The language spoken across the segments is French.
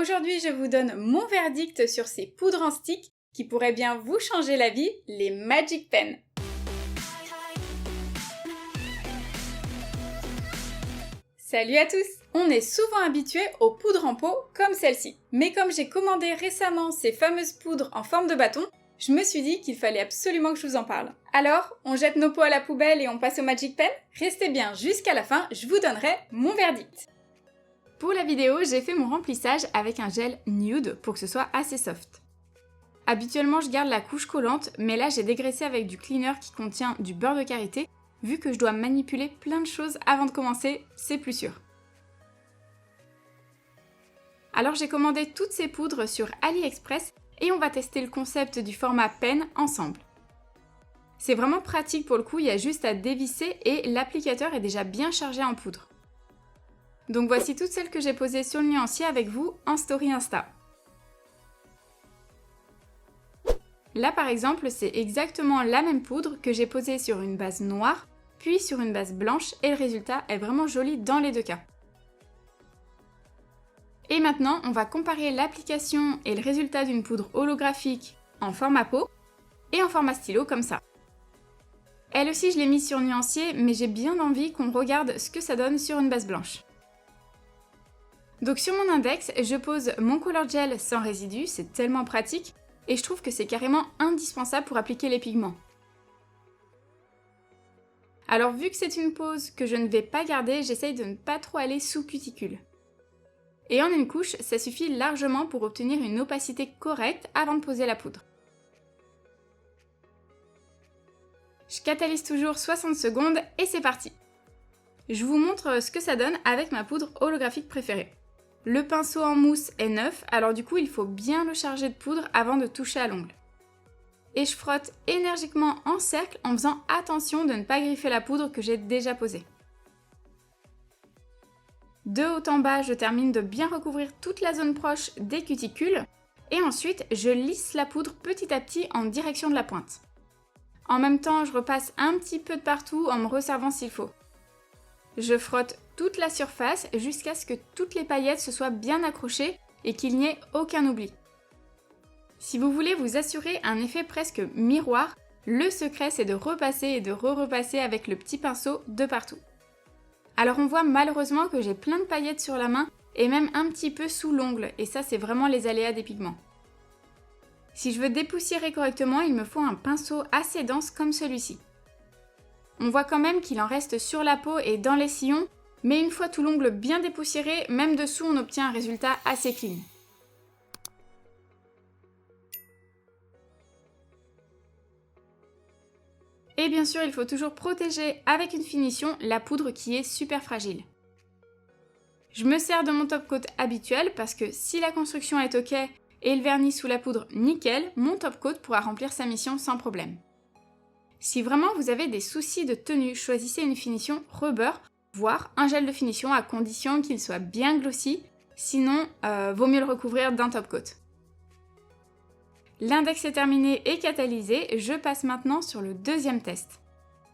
Aujourd'hui, je vous donne mon verdict sur ces poudres en stick qui pourraient bien vous changer la vie, les Magic Pen. Salut à tous! On est souvent habitué aux poudres en pot comme celle-ci. Mais comme j'ai commandé récemment ces fameuses poudres en forme de bâton, je me suis dit qu'il fallait absolument que je vous en parle. Alors, on jette nos pots à la poubelle et on passe au Magic Pen? Restez bien jusqu'à la fin, je vous donnerai mon verdict. Pour la vidéo, j'ai fait mon remplissage avec un gel nude pour que ce soit assez soft. Habituellement, je garde la couche collante, mais là j'ai dégraissé avec du cleaner qui contient du beurre de karité. Vu que je dois manipuler plein de choses avant de commencer, c'est plus sûr. Alors j'ai commandé toutes ces poudres sur AliExpress et on va tester le concept du format pen ensemble. C'est vraiment pratique pour le coup, il y a juste à dévisser et l'applicateur est déjà bien chargé en poudre. Donc voici toutes celles que j'ai posées sur le nuancier avec vous en story Insta. Là par exemple, c'est exactement la même poudre que j'ai posée sur une base noire, puis sur une base blanche et le résultat est vraiment joli dans les deux cas. Et maintenant, on va comparer l'application et le résultat d'une poudre holographique en format pot et en format stylo comme ça. Elle aussi, je l'ai mise sur nuancier, mais j'ai bien envie qu'on regarde ce que ça donne sur une base blanche. Donc sur mon index, je pose mon color gel sans résidus, c'est tellement pratique, et je trouve que c'est carrément indispensable pour appliquer les pigments. Alors vu que c'est une pose que je ne vais pas garder, j'essaye de ne pas trop aller sous cuticule. Et en une couche, ça suffit largement pour obtenir une opacité correcte avant de poser la poudre. Je catalyse toujours 60 secondes et c'est parti! Je vous montre ce que ça donne avec ma poudre holographique préférée. Le pinceau en mousse est neuf, alors du coup il faut bien le charger de poudre avant de toucher à l'ongle. Et je frotte énergiquement en cercle en faisant attention de ne pas griffer la poudre que j'ai déjà posée. De haut en bas, je termine de bien recouvrir toute la zone proche des cuticules et ensuite je lisse la poudre petit à petit en direction de la pointe. En même temps, je repasse un petit peu de partout en me resservant s'il faut. Je frotte toute la surface jusqu'à ce que toutes les paillettes se soient bien accrochées et qu'il n'y ait aucun oubli. Si vous voulez vous assurer un effet presque miroir, le secret c'est de repasser et de repasser avec le petit pinceau de partout. Alors on voit malheureusement que j'ai plein de paillettes sur la main et même un petit peu sous l'ongle et ça c'est vraiment les aléas des pigments. Si je veux dépoussiérer correctement, il me faut un pinceau assez dense comme celui-ci. On voit quand même qu'il en reste sur la peau et dans les sillons, mais une fois tout l'ongle bien dépoussiéré, même dessous on obtient un résultat assez clean. Et bien sûr, il faut toujours protéger avec une finition la poudre qui est super fragile. Je me sers de mon top coat habituel parce que si la construction est ok et le vernis sous la poudre nickel, mon top coat pourra remplir sa mission sans problème. Si vraiment vous avez des soucis de tenue, choisissez une finition rubber, voire un gel de finition à condition qu'il soit bien glossy, sinon vaut mieux le recouvrir d'un top coat. L'index est terminé et catalysé, je passe maintenant sur le deuxième test.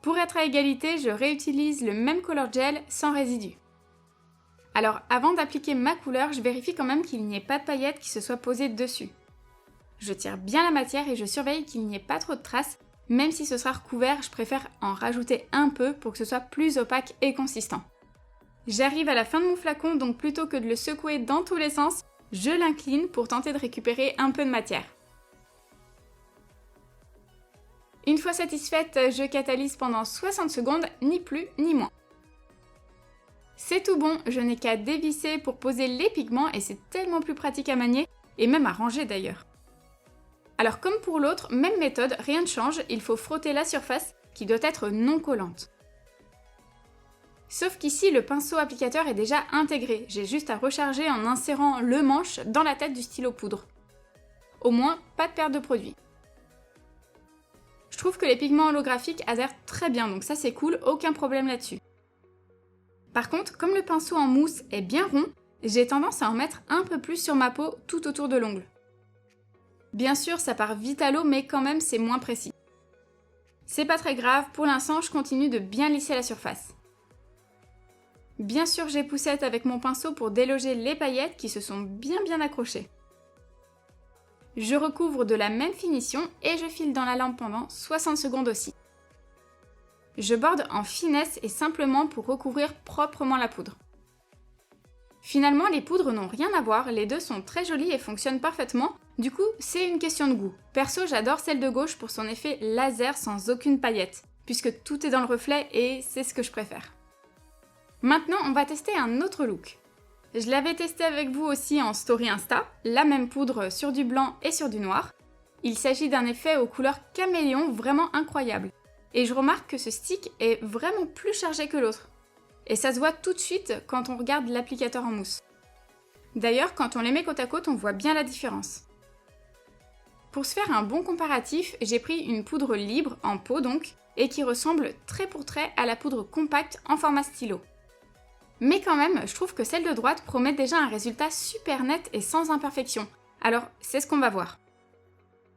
Pour être à égalité, je réutilise le même color gel sans résidus. Alors avant d'appliquer ma couleur, je vérifie quand même qu'il n'y ait pas de paillettes qui se soient posées dessus. Je tire bien la matière et je surveille qu'il n'y ait pas trop de traces, même si ce sera recouvert, je préfère en rajouter un peu pour que ce soit plus opaque et consistant. J'arrive à la fin de mon flacon, donc plutôt que de le secouer dans tous les sens, je l'incline pour tenter de récupérer un peu de matière. Une fois satisfaite, je catalyse pendant 60 secondes, ni plus ni moins. C'est tout bon, je n'ai qu'à dévisser pour poser les pigments et c'est tellement plus pratique à manier et même à ranger d'ailleurs. Alors comme pour l'autre, même méthode, rien ne change, il faut frotter la surface qui doit être non collante. Sauf qu'ici, le pinceau applicateur est déjà intégré, j'ai juste à recharger en insérant le manche dans la tête du stylo poudre. Au moins, pas de perte de produit. Je trouve que les pigments holographiques adhèrent très bien, donc ça c'est cool, aucun problème là-dessus. Par contre, comme le pinceau en mousse est bien rond, j'ai tendance à en mettre un peu plus sur ma peau tout autour de l'ongle. Bien sûr, ça part vite à l'eau, mais quand même c'est moins précis. C'est pas très grave, pour l'instant je continue de bien lisser la surface. Bien sûr, j'époussette avec mon pinceau pour déloger les paillettes qui se sont bien accrochées. Je recouvre de la même finition et je file dans la lampe pendant 60 secondes aussi. Je borde en finesse et simplement pour recouvrir proprement la poudre. Finalement, les poudres n'ont rien à voir, les deux sont très jolies et fonctionnent parfaitement, du coup, c'est une question de goût. Perso, j'adore celle de gauche pour son effet laser sans aucune paillette, puisque tout est dans le reflet et c'est ce que je préfère. Maintenant, on va tester un autre look. Je l'avais testé avec vous aussi en story Insta, la même poudre sur du blanc et sur du noir. Il s'agit d'un effet aux couleurs caméléon vraiment incroyable. Et je remarque que ce stick est vraiment plus chargé que l'autre. Et ça se voit tout de suite quand on regarde l'applicateur en mousse. D'ailleurs, quand on les met côte à côte, on voit bien la différence. Pour se faire un bon comparatif, j'ai pris une poudre libre, en pot donc, et qui ressemble trait pour trait à la poudre compacte en format stylo. Mais quand même, je trouve que celle de droite promet déjà un résultat super net et sans imperfection. Alors, c'est ce qu'on va voir.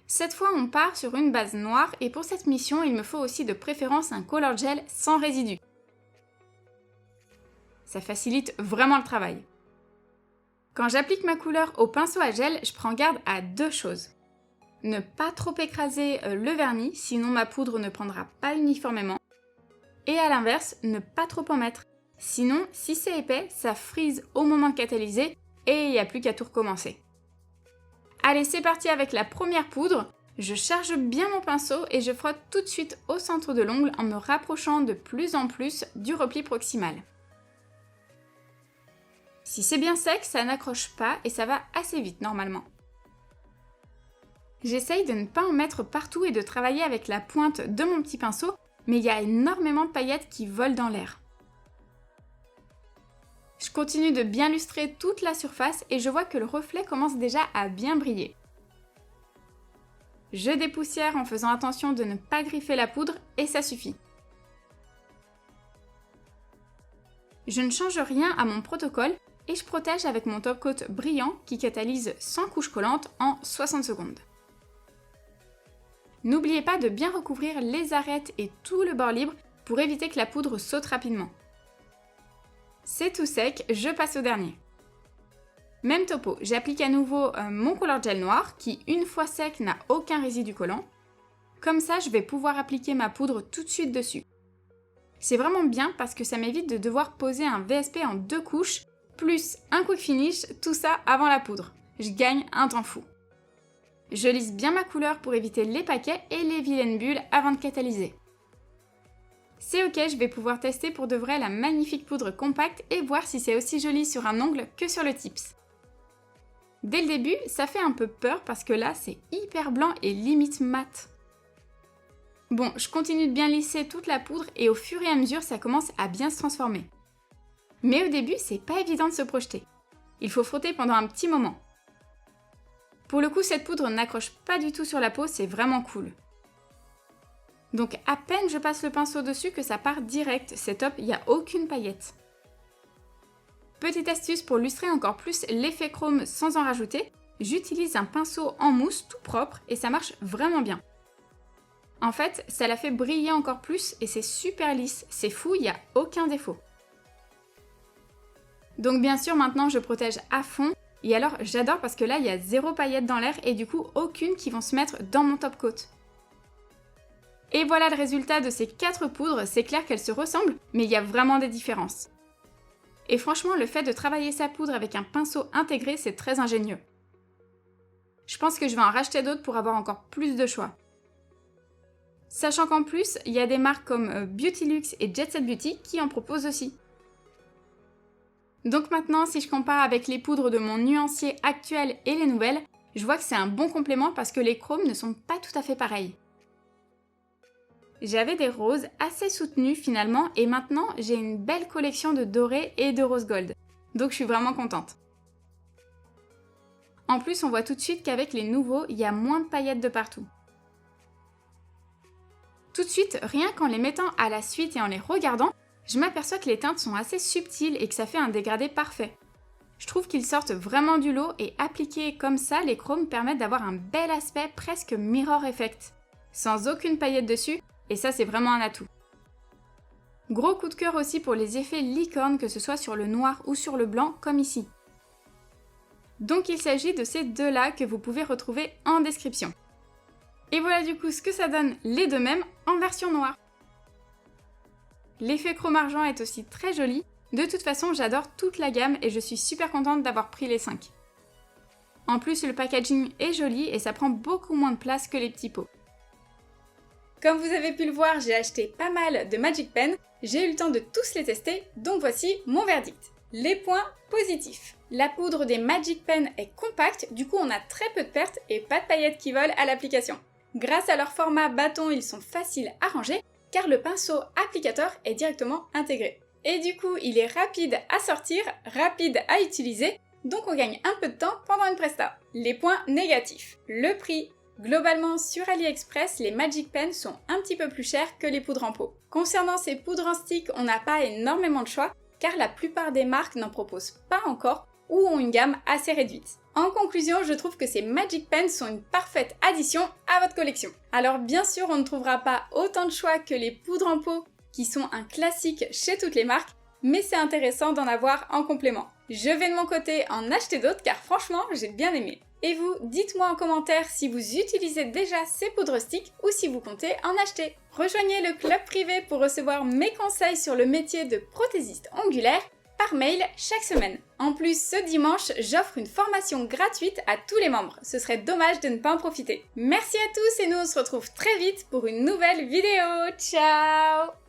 Cette fois, on part sur une base noire et pour cette mission, il me faut aussi de préférence un color gel sans résidus. Ça facilite vraiment le travail. Quand j'applique ma couleur au pinceau à gel, je prends garde à deux choses. Ne pas trop écraser le vernis, sinon ma poudre ne prendra pas uniformément. Et à l'inverse, ne pas trop en mettre. Sinon, si c'est épais, ça frise au moment de catalyser et il n'y a plus qu'à tout recommencer. Allez, c'est parti avec la première poudre. Je charge bien mon pinceau et je frotte tout de suite au centre de l'ongle en me rapprochant de plus en plus du repli proximal. Si c'est bien sec, ça n'accroche pas et ça va assez vite normalement. J'essaye de ne pas en mettre partout et de travailler avec la pointe de mon petit pinceau, mais il y a énormément de paillettes qui volent dans l'air. Je continue de bien lustrer toute la surface et je vois que le reflet commence déjà à bien briller. Je dépoussière en faisant attention de ne pas griffer la poudre et ça suffit. Je ne change rien à mon protocole et je protège avec mon top coat brillant qui catalyse sans couche collante en 60 secondes. N'oubliez pas de bien recouvrir les arêtes et tout le bord libre pour éviter que la poudre saute rapidement. C'est tout sec, je passe au dernier. Même topo, j'applique à nouveau mon color gel noir qui, une fois sec, n'a aucun résidu collant. Comme ça, je vais pouvoir appliquer ma poudre tout de suite dessus. C'est vraiment bien parce que ça m'évite de devoir poser un VSP en 2 couches, plus un quick finish, tout ça avant la poudre. Je gagne un temps fou. Je lisse bien ma couleur pour éviter les paquets et les vilaines bulles avant de catalyser. C'est ok, je vais pouvoir tester pour de vrai la magnifique poudre compacte et voir si c'est aussi joli sur un ongle que sur le tips. Dès le début, ça fait un peu peur parce que là, c'est hyper blanc et limite mat. Bon, je continue de bien lisser toute la poudre et au fur et à mesure, ça commence à bien se transformer. Mais au début, c'est pas évident de se projeter. Il faut frotter pendant un petit moment. Pour le coup, cette poudre n'accroche pas du tout sur la peau, c'est vraiment cool. Donc à peine je passe le pinceau dessus que ça part direct, c'est top, il n'y a aucune paillette. Petite astuce pour lustrer encore plus l'effet chrome sans en rajouter, j'utilise un pinceau en mousse tout propre et ça marche vraiment bien. En fait, ça la fait briller encore plus et c'est super lisse, c'est fou, il n'y a aucun défaut. Donc bien sûr maintenant je protège à fond et alors j'adore parce que là il y a 0 paillettes dans l'air et du coup aucune qui vont se mettre dans mon top coat. Et voilà le résultat de ces 4 poudres, c'est clair qu'elles se ressemblent mais il y a vraiment des différences. Et franchement le fait de travailler sa poudre avec un pinceau intégré c'est très ingénieux. Je pense que je vais en racheter d'autres pour avoir encore plus de choix. Sachant qu'en plus, il y a des marques comme Beautylux et Jet Set Beauty qui en proposent aussi. Donc maintenant, si je compare avec les poudres de mon nuancier actuel et les nouvelles, je vois que c'est un bon complément parce que les chromes ne sont pas tout à fait pareils. J'avais des roses assez soutenues finalement et maintenant j'ai une belle collection de dorés et de rose gold. Donc je suis vraiment contente. En plus, on voit tout de suite qu'avec les nouveaux, il y a moins de paillettes de partout. Tout de suite, rien qu'en les mettant à la suite et en les regardant, je m'aperçois que les teintes sont assez subtiles et que ça fait un dégradé parfait. Je trouve qu'ils sortent vraiment du lot et appliqués comme ça, les chromes permettent d'avoir un bel aspect presque mirror effect, sans aucune paillette dessus, et ça c'est vraiment un atout. Gros coup de cœur aussi pour les effets licorne, que ce soit sur le noir ou sur le blanc, comme ici. Donc il s'agit de ces deux-là que vous pouvez retrouver en description. Et voilà du coup ce que ça donne les deux mêmes en version noire. L'effet chrome argent est aussi très joli. De toute façon, j'adore toute la gamme et je suis super contente d'avoir pris les 5. En plus, le packaging est joli et ça prend beaucoup moins de place que les petits pots. Comme vous avez pu le voir, j'ai acheté pas mal de Magic Pen. J'ai eu le temps de tous les tester, donc voici mon verdict. Les points positifs. La poudre des Magic Pen est compacte, du coup on a très peu de pertes et pas de paillettes qui volent à l'application. Grâce à leur format bâton, ils sont faciles à ranger, car le pinceau applicateur est directement intégré. Et du coup, il est rapide à sortir, rapide à utiliser, donc on gagne un peu de temps pendant une presta. Les points négatifs. Le prix. Globalement, sur AliExpress, les Magic Pen sont un petit peu plus chers que les poudres en pot. Concernant ces poudres en stick, on n'a pas énormément de choix, car la plupart des marques n'en proposent pas encore ou ont une gamme assez réduite. En conclusion, je trouve que ces Magic Pen sont une parfaite addition à votre collection. Alors bien sûr, on ne trouvera pas autant de choix que les poudres en pot, qui sont un classique chez toutes les marques, mais c'est intéressant d'en avoir en complément. Je vais de mon côté en acheter d'autres car franchement, j'ai bien aimé. Et vous, dites-moi en commentaire si vous utilisez déjà ces poudres stick ou si vous comptez en acheter. Rejoignez le club privé pour recevoir mes conseils sur le métier de prothésiste ongulaire par mail chaque semaine. En plus, ce dimanche, j'offre une formation gratuite à tous les membres. Ce serait dommage de ne pas en profiter. Merci à tous et nous on se retrouve très vite pour une nouvelle vidéo. Ciao!